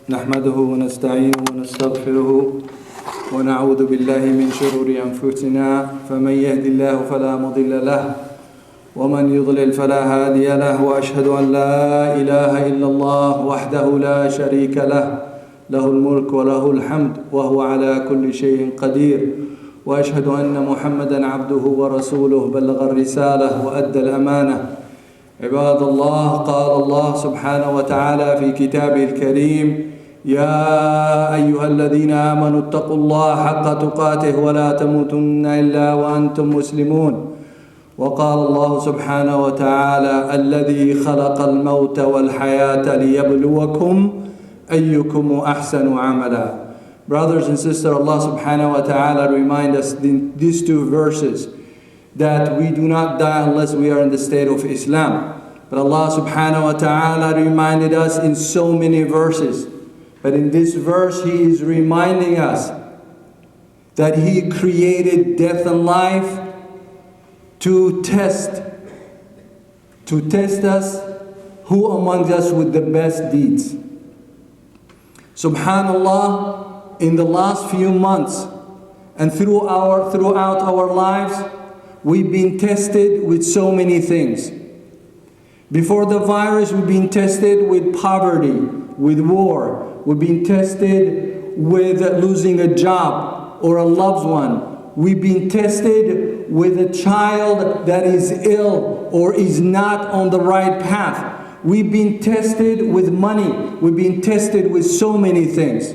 نحمده ونستعينه ونستغفره ونعوذ بالله من شرور أنفسنا فمن يهد الله فلا مضل له ومن يضلل فلا هادي له وأشهد أن لا إله إلا الله وحده لا شريك له له الملك وله الحمد وهو على كل شيء قدير وأشهد أن محمدا عبده ورسوله بلغ الرسالة وأدى الأمانة عباد الله قال الله سبحانه وتعالى في كتابه الكريم يا أيها الذين آمنوا اتقوا الله حق تقاته ولا تموتن إلا وأنتم مسلمون وقال الله سبحانه وتعالى الذي خلق الموت والحياة ليبلوكم أيكم أحسن عملا. Brothers and sisters, Allah subhanahu wa ta'ala remind us in these two verses that we do not die unless we are in the state of Islam. But Allah subhanahu wa ta'ala reminded us in so many verses. But in this verse He is reminding us that He created death and life to test us who among us with the best deeds. Subhanallah, in the last few months and throughout our lives, we've been tested with so many things. Before the virus, we've been tested with poverty, with war. We've been tested with losing a job or a loved one. We've been tested with a child that is ill or is not on the right path. We've been tested with money. We've been tested with so many things.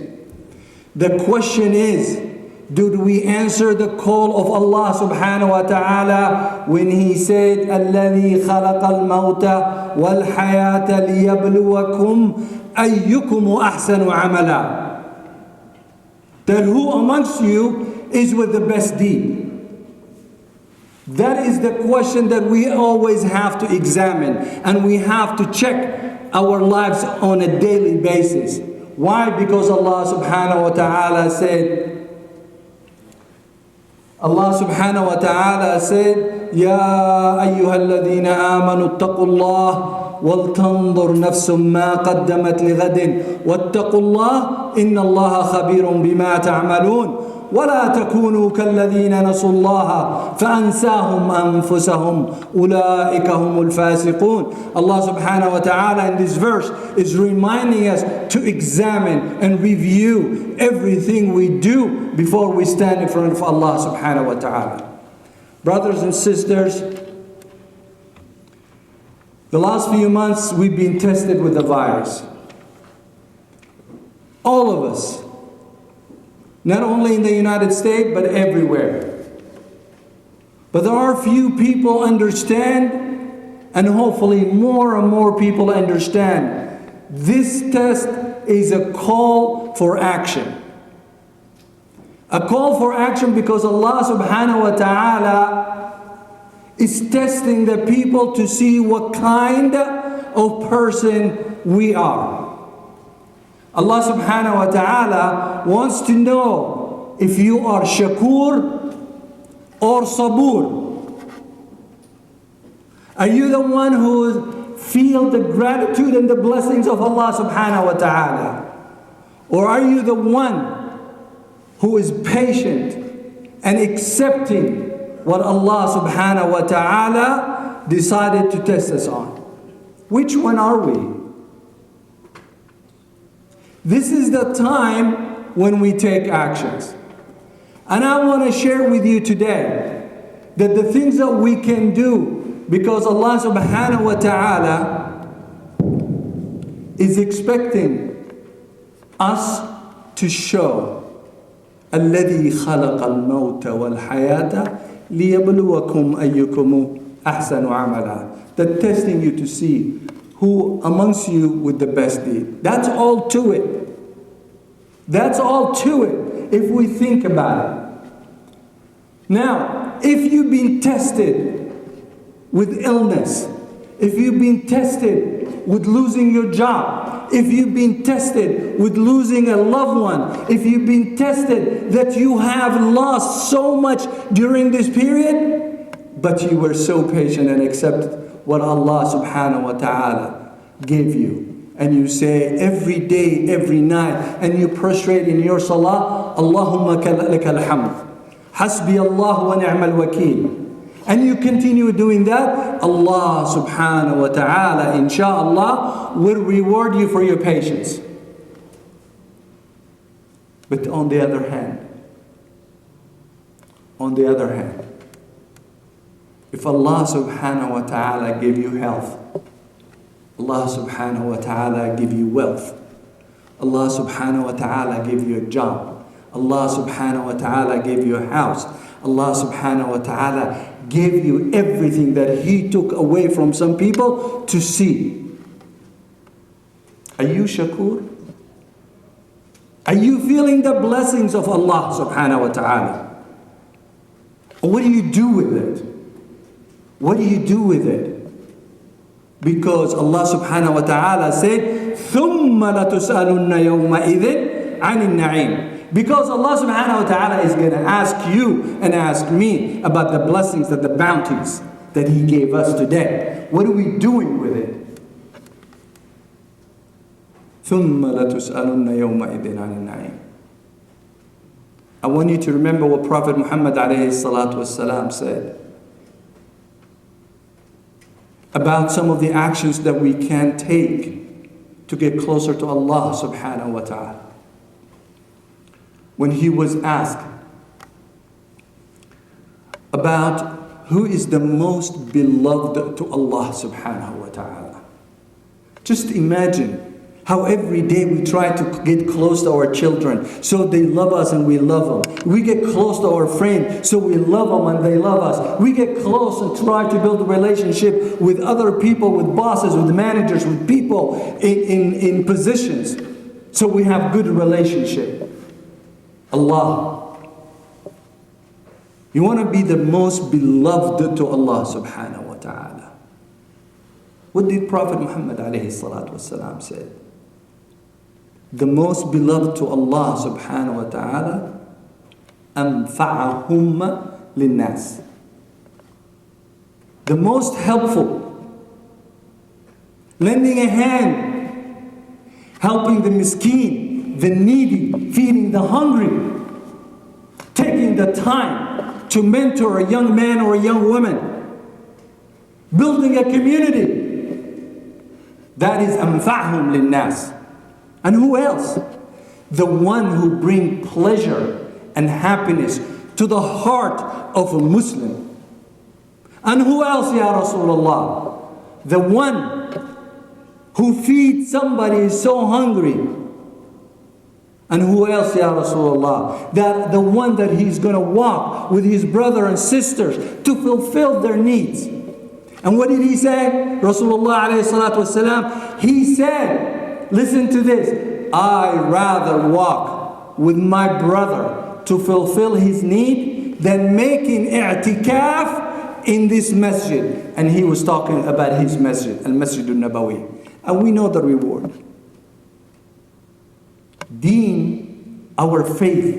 The question is, did we answer the call of Allah subhanahu wa ta'ala when He said, الَّذِي خَلَقَ الْمَوْتَ وَالْحَيَاةَ لِيَبْلُوَكُمْ أَيُّكُمْ أَحْسَنُ عَمَلًا? That who amongst you is with the best deed? That is the question that we always have to examine, and we have to check our lives on a daily basis. Why? Because Allah subhanahu wa ta'ala said, يَا أَيُّهَا الَّذِينَ آمَنُوا اتَّقُوا اللَّهَ وَلْتَنْظُرْ نَفْسٌ مَا قَدَّمَتْ لِغَدٍ وَاتَّقُوا اللَّهَ إِنَّ اللَّهَ خَبِيرٌ بِمَا تَعْمَلُونَ ولا تكونوا كالذين نسوا الله فأنساهم أنفسهم أولئك هم الفاسقون. Allah subhanahu wa ta'ala in this verse is reminding us to examine and review everything we do before we stand in front of Allah subhanahu wa ta'ala. Brothers and sisters, the last few months we've been tested with the virus. All of us. Not only in the United States, but everywhere. But there are few people understand, and hopefully more and more people understand. This test is a call for action. A call for action because Allah subhanahu wa ta'ala is testing the people to see what kind of person we are. Allah subhanahu wa ta'ala wants to know if you are shakur or sabur. Are you the one who feels the gratitude and the blessings of Allah subhanahu wa ta'ala? Or are you the one who is patient and accepting what Allah subhanahu wa ta'ala decided to test us on? Which one are we? This is the time when we take actions. And I want to share with you today that the things that we can do, because Allah subhanahu wa ta'ala is expecting us to show الَّذِي خَلَقَ الْمَوْتَ وَالْحَيَاةَ لِيَبْلُوَكُمْ أَيُّكُمْ أَحْسَنُ عَمَلًا. That testing you to see who amongst you with the best deed. That's all to it. That's all to it if we think about it. Now, if you've been tested with illness, if you've been tested with losing your job, if you've been tested with losing a loved one, if you've been tested that you have lost so much during this period, but you were so patient and accepted what Allah subhanahu wa ta'ala gave you, and you say every day, every night, and you prostrate in your salah, Allahumma lakal hamd. Hasbi Allah wa ni'mal wakeel. And you continue doing that, Allah subhanahu wa ta'ala, inshallah, will reward you for your patience. But on the other hand, if Allah subhanahu wa ta'ala give you health, Allah subhanahu wa ta'ala give you wealth, Allah subhanahu wa ta'ala give you a job, Allah subhanahu wa ta'ala give you a house, Allah subhanahu wa ta'ala gave you everything that He took away from some people to see. Are you shakur? Are you feeling the blessings of Allah subhanahu wa ta'ala? What do you do with it? What do you do with it? Because Allah subhanahu wa ta'ala said, ثُمَّ لَتُسْأَلُنَّ يَوْمَئِذٍ عَنِ النَّعِيمِ. Because Allah subhanahu wa ta'ala is going to ask you and ask me about the blessings and the bounties that He gave us today. What are we doing with it? ثُمَّ لَتُسْأَلُنَّ يَوْمَئِذٍ عَنِ النَّعِيمِ. I want you to remember what Prophet Muhammad alayhi salatu wasalam said about some of the actions that we can take to get closer to Allah subhanahu wa ta'ala. When he was asked about who is the most beloved to Allah subhanahu wa ta'ala. Just imagine how every day we try to get close to our children so they love us and we love them. We get close to our friends so we love them and they love us. We get close and try to build a relationship with other people, with bosses, with managers, with people in positions so we have good relationship. Allah. You want to be the most beloved to Allah subhanahu wa ta'ala. What did Prophet Muhammad alayhi salatu wasalam say? The most beloved to Allah subhanahu wa ta'ala, أَنْفَعَهُمَّ لِلنَّاسِ. The most helpful, lending a hand, helping the miskin, the needy, feeding the hungry, taking the time to mentor a young man or a young woman, building a community. That is أَنْفَعْهُمْ لِلنَّاسِ. And who else? The one who brings pleasure and happiness to the heart of a Muslim. And who else, Ya Rasulullah? The one who feeds somebody who is so hungry. And who else, Ya Rasulullah? That the one that he's going to walk with his brother and sisters to fulfill their needs. And what did he say? Rasulullah alayhi salatu wasalam, he said, listen to this, I rather walk with my brother to fulfill his need than making i'tikaf in this masjid. And he was talking about his masjid, al-Masjid al-Nabawi. And we know the reward. Deen, our faith,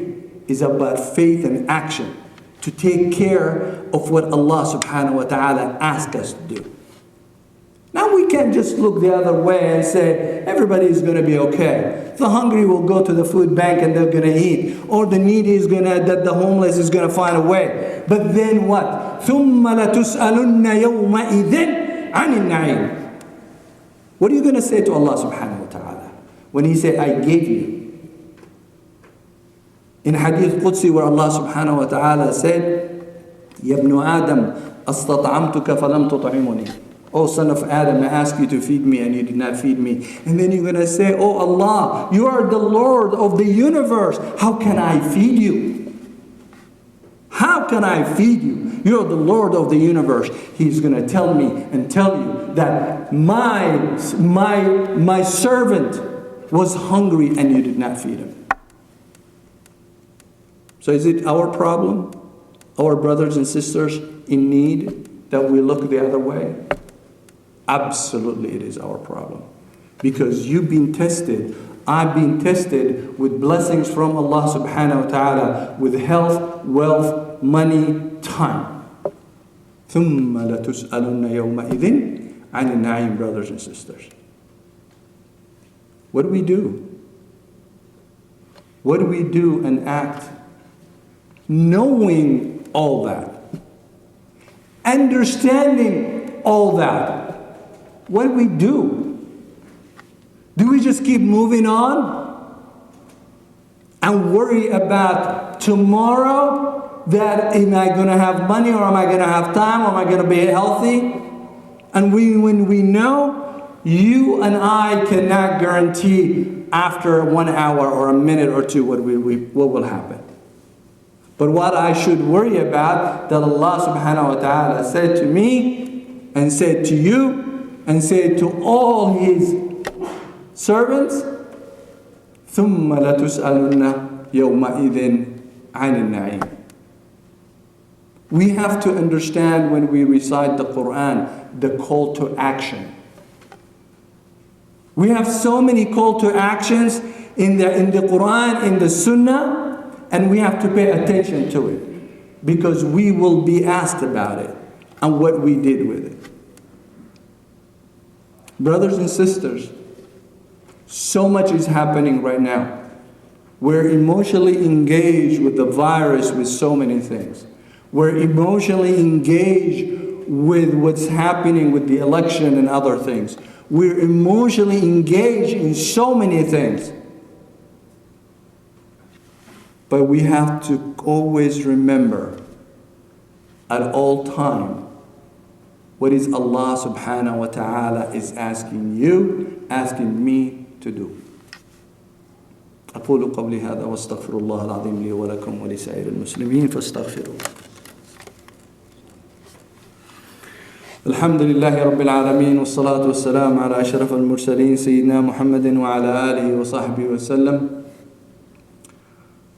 is about faith and action to take care of what Allah subhanahu wa ta'ala asks us to do. Now we can't just look the other way and say, everybody is going to be okay. The hungry will go to the food bank and they're going to eat. Or the needy is going to, the homeless is going to find a way. But then what? ثُمَّ لَتُسْأَلُنَّ يَوْمَئِذٍ عَنِ النَّعِيمِ. What are you going to say to Allah subhanahu wa ta'ala when He said, I gave you? In Hadith Qudsi where Allah subhanahu wa ta'ala said, Ya ibn Adam, astat'amtuka falam tut'imuni. Oh son of Adam, I asked you to feed me and you did not feed me. And then you're going to say, oh Allah, you are the Lord of the universe. How can I feed you? How can I feed you? You're the Lord of the universe. He's going to tell me and tell you that my servant was hungry and you did not feed him. So is it our problem, our brothers and sisters in need, that we look the other way? Absolutely it is our problem. Because you've been tested, I've been tested with blessings from Allah subhanahu wa ta'ala, with health, wealth, money, time. ثُمَّ لَتُسْأَلُنَّ يَوْمَئِذٍ عَنِ النَّعِيمِ, brothers and sisters. What do we do? What do we do and act knowing all that? Understanding all that? What do we do? Do we just keep moving on and worry about tomorrow, that am I going to have money, or am I going to have time, or am I going to be healthy? And when we know, you and I cannot guarantee after 1 hour or a minute or two what will happen. But what I should worry about, that Allah subhanahu wa ta'ala said to me, and said to you, and said to all His servants, ثُمَّ لَتُسْأَلُنَّ يَوْمَئِذٍ عَنِ النَّعِيمِ. We have to understand when we recite the Quran, the call to action. We have so many call to actions in the Quran, in the Sunnah, and we have to pay attention to it, because we will be asked about it and what we did with it. Brothers and sisters, so much is happening right now. We're emotionally engaged with the virus, with so many things. We're emotionally engaged with what's happening with the election and other things. We're emotionally engaged in so many things. But we have to always remember at all time what is Allah subhanahu wa ta'ala is asking you, asking me to do. أقول قولي هذا واستغفر الله العظيم لي ولكم ولسائر المسلمين فاستغفروه. الحمد لله رب العالمين والصلاة والسلام على أشرف المرسلين سيدنا محمد وعلى آله وصحبه وسلم.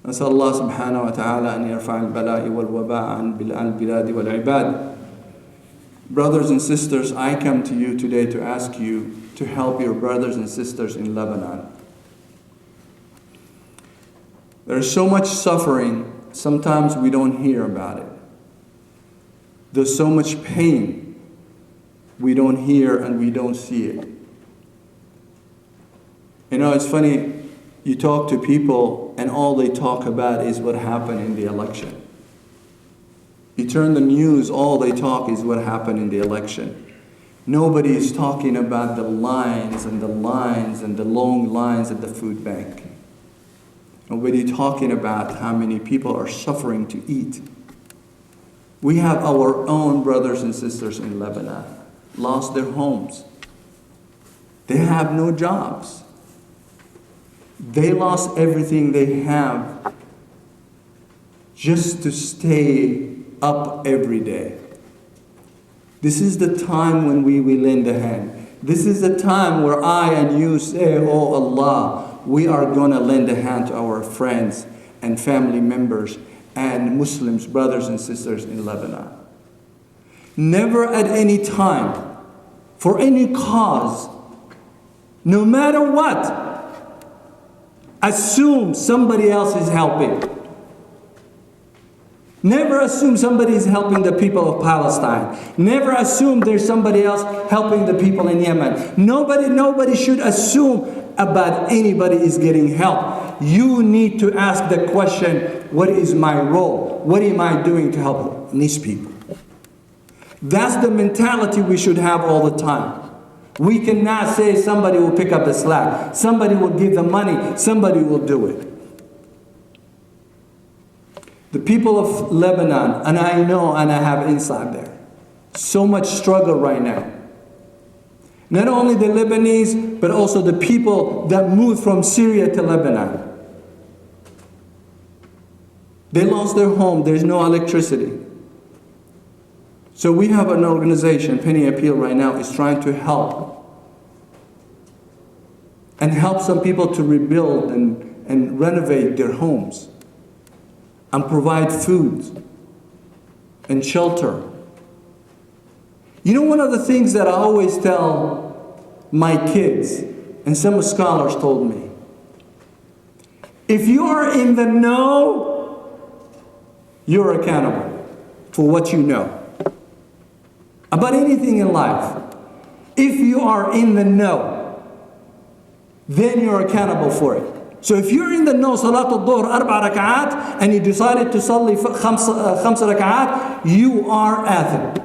نسأل الله سبحانه وتعالى أن يرفع البلاء والوباء عن البلاد والعباد. Brothers and sisters, I come to you today to ask you to help your brothers and sisters in Lebanon. There's so much suffering, sometimes we don't hear about it. There's so much pain, we don't hear and we don't see it. You know, it's funny, you talk to people and all they talk about is what happened in the election. You turn the news, all they talk is what happened in the election. Nobody is talking about the lines and the lines and the long lines at the food bank. Nobody talking about how many people are suffering to eat. We have our own brothers and sisters in Lebanon, lost their homes. They have no jobs. They lost everything they have just to stay up every day. This is the time when we will lend a hand. This is the time where I and you say, oh Allah, we are going to lend a hand to our friends and family members and Muslims, brothers and sisters in Lebanon. Never at any time, for any cause, no matter what, assume somebody else is helping. Never assume somebody is helping the people of Palestine. Never assume there's somebody else helping the people in Yemen. Nobody should assume about anybody is getting help. You need to ask the question, what is my role? What am I doing to help these people? That's the mentality we should have all the time. We cannot say somebody will pick up the slack. Somebody will give the money. Somebody will do it. The people of Lebanon, and I know and I have insight there, so much struggle right now. Not only the Lebanese, but also the people that moved from Syria to Lebanon. They lost their home, there's no electricity. So we have an organization, Penny Appeal right now, is trying to help. And help some people to rebuild and renovate their homes. And provide food and shelter. You know, one of the things that I always tell my kids, and some scholars told me, if you are in the know, you're accountable for what you know about anything in life. If you are in the know, then you're accountable for it. So if you're in the know, Salat al-Dhuhr, 4 rak'at, and you decided to salli 5 rak'at, you are athim.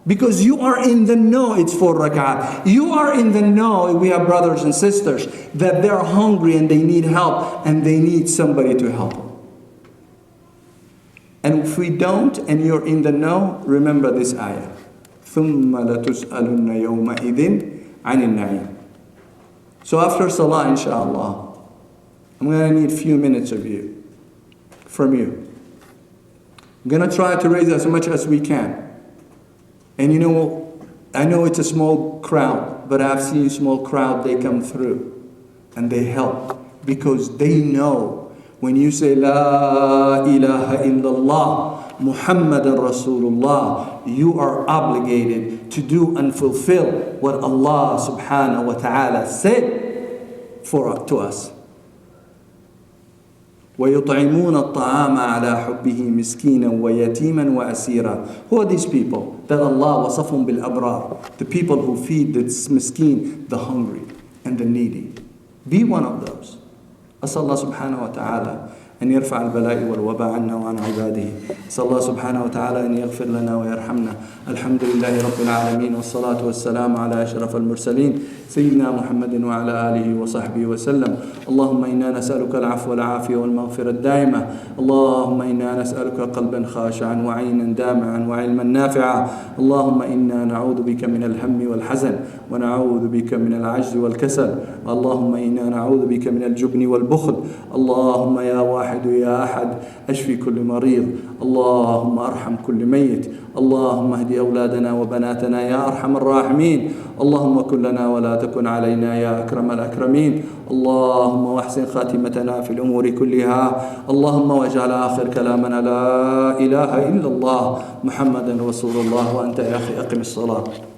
Because you are in the know it's 4 rak'at. You are in the know, we have brothers and sisters, that they're hungry and they need help, and they need somebody to help them. And if we don't, and you're in the know, remember this ayah. ثُمَّ لَتُسْأَلُنَّ يَوْمَئِذٍ عَنِ النَّعِيمِ. So after Salah, inshallah, I'm going to need a few minutes from you. I'm going to try to raise as much as we can. And I know it's a small crowd, but I've seen a small crowd, they come through and they help because they know when you say La ilaha illallah Muhammadan Rasulullah, you are obligated to do and fulfill what Allah subhanahu wa ta'ala said to us. وَيُطْعِمُونَ الطَّعَامَ عَلَى حُبِّهِ مِسْكِينًا وَيَتِيمًا وَأَسِيرًا. Who are these people? That Allah wasafhum bil abrar. The people who feed the miskin, the hungry and the needy. Be one of those. أسأل الله سبحانه وتعالى أن يرفع البلاء والوباء عنا وعن عباده. أسأل الله سبحانه وتعالى أن يغفر لنا ويرحمنا. الحمد لله رب العالمين والصلاة والسلام على أشرف المرسلين سيدنا محمد وعلى آله وصحبه وسلم. اللهم إنا نسألك العفو والعافية والمغفرة الدائمة. اللهم إنا نسألك قلبا خاشعا وعينا دامعا وعلما نافعا. اللهم إنا نعوذ بك من الهم والحزن ونعوذ بك من العجز والكسل. اللهم إنا نعوذ بك من الجبن والبخل. اللهم يا واحد يا أحد أشفي كل مريض. اللهم أرحم كل ميت. اللهم اهدي أولادنا وبناتنا يا أرحم الراحمين. اللهم كن لنا ولا تكن علينا يا أكرم الأكرمين. اللهم واحسن خاتمتنا في الأمور كلها. اللهم واجعل آخر كلامنا لا إله إلا الله محمد رسول الله. وأنت يا أخي أقم الصلاة.